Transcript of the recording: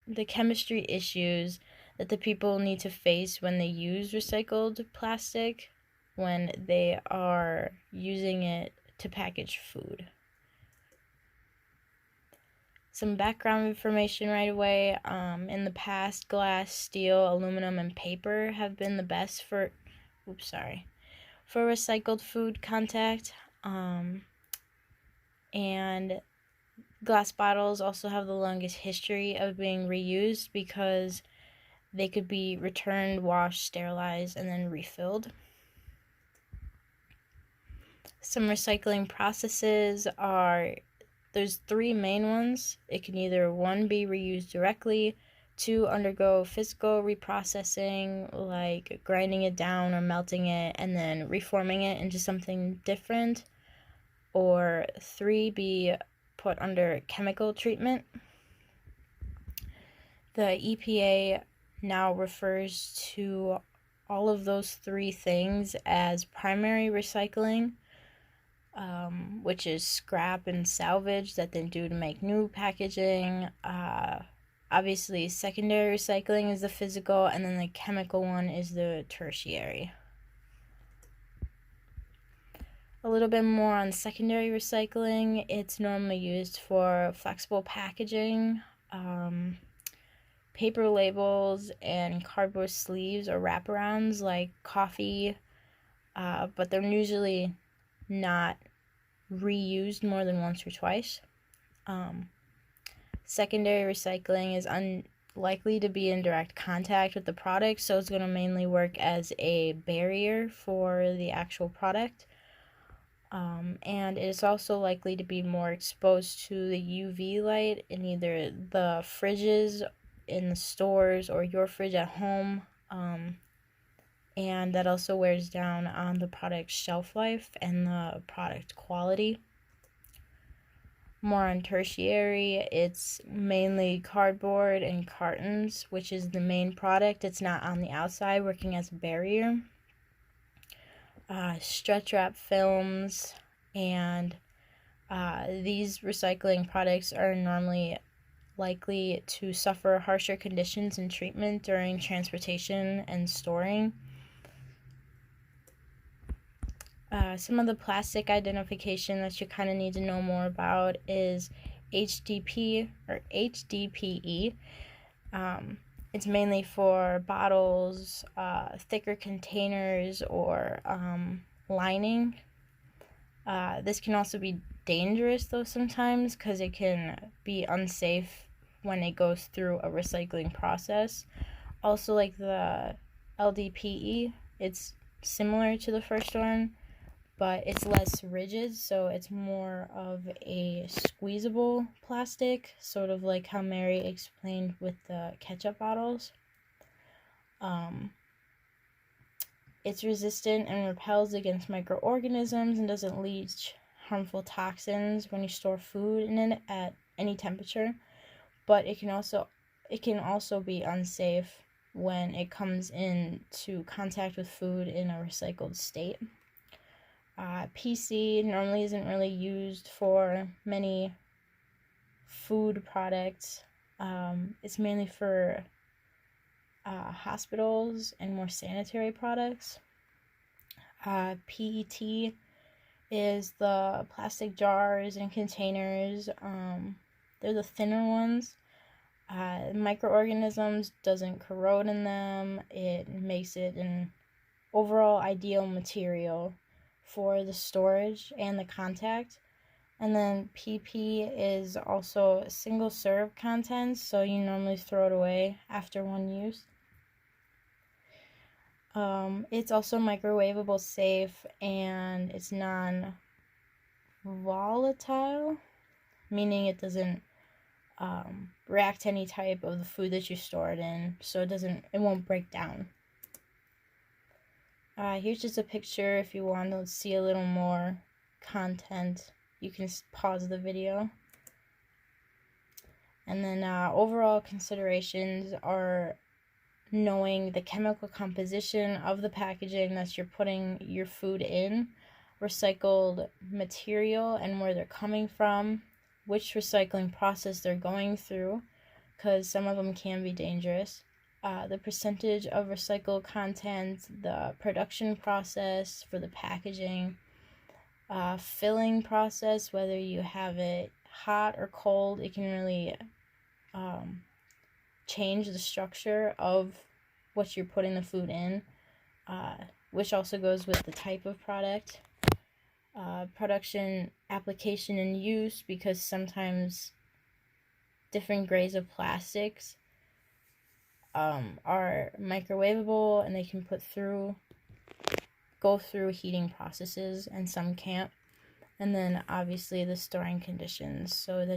the chemistry issues that the people need to face when they use recycled plastic when they are using it to package food. Some background information right away. In the past, glass, steel, aluminum, and paper have been the best for recycled food contact. And glass bottles also have the longest history of being reused because they could be returned, washed, sterilized, and then refilled. Some recycling processes are, there's three main ones. It can either, one, be reused directly, two, undergo physical reprocessing, like grinding it down or melting it and then reforming it into something different, or three, be put under chemical treatment. The EPA now refers to all of those three things as primary recycling, which is scrap and salvage that they do to make new packaging. Obviously, secondary recycling is the physical, and then the chemical one is the tertiary. A little bit more on secondary recycling. It's normally used for flexible packaging, paper labels, and cardboard sleeves or wraparounds like coffee, but they're usually not reused more than once or twice. Secondary recycling is unlikely to be in direct contact with the product, so it's going to mainly work as a barrier for the actual product. And it is also likely to be more exposed to the UV light in either the fridges in the stores or your fridge at home, and that also wears down on the product's shelf life and the product quality. More on tertiary, it's mainly cardboard and cartons, which is the main product. It's not on the outside working as a barrier. Stretch wrap films, and these recycling products are normally likely to suffer harsher conditions and treatment during transportation and storing. Some of the plastic identification that you kind of need to know more about is HDP or HDPE. It's mainly for bottles, thicker containers, or lining. This can also be dangerous though sometimes because it can be unsafe when it goes through a recycling process. Also, like the LDPE, it's similar to the first one, but it's less rigid, so it's more of a squeezable plastic, sort of like how Mary explained with the ketchup bottles. It's resistant and repels against microorganisms and doesn't leach harmful toxins when you store food in it at any temperature, but it can also be unsafe when it comes into contact with food in a recycled state. PC normally isn't really used for many food products. It's mainly for hospitals and more sanitary products. PET is the plastic jars and containers. They're the thinner ones. Microorganisms doesn't corrode in them. It makes it an overall ideal material for the storage and the contact. And then PP is also single serve content, so you normally throw it away after one use. It's also microwavable safe, and it's non-volatile, meaning it doesn't react to any type of the food that you store it in, so it won't break down. Here's just a picture if you want to see a little more content. You can pause the video. And then overall considerations are knowing the chemical composition of the packaging that you're putting your food in, recycled material and where they're coming from, which recycling process they're going through, because some of them can be dangerous. The percentage of recycled content, the production process for the packaging, filling process, whether you have it hot or cold, it can really change the structure of what you're putting the food in, which also goes with the type of product. Production, application, and use, because sometimes different grades of plastics are microwavable and they can go through heating processes, and some can't. And then obviously the storing conditions, so that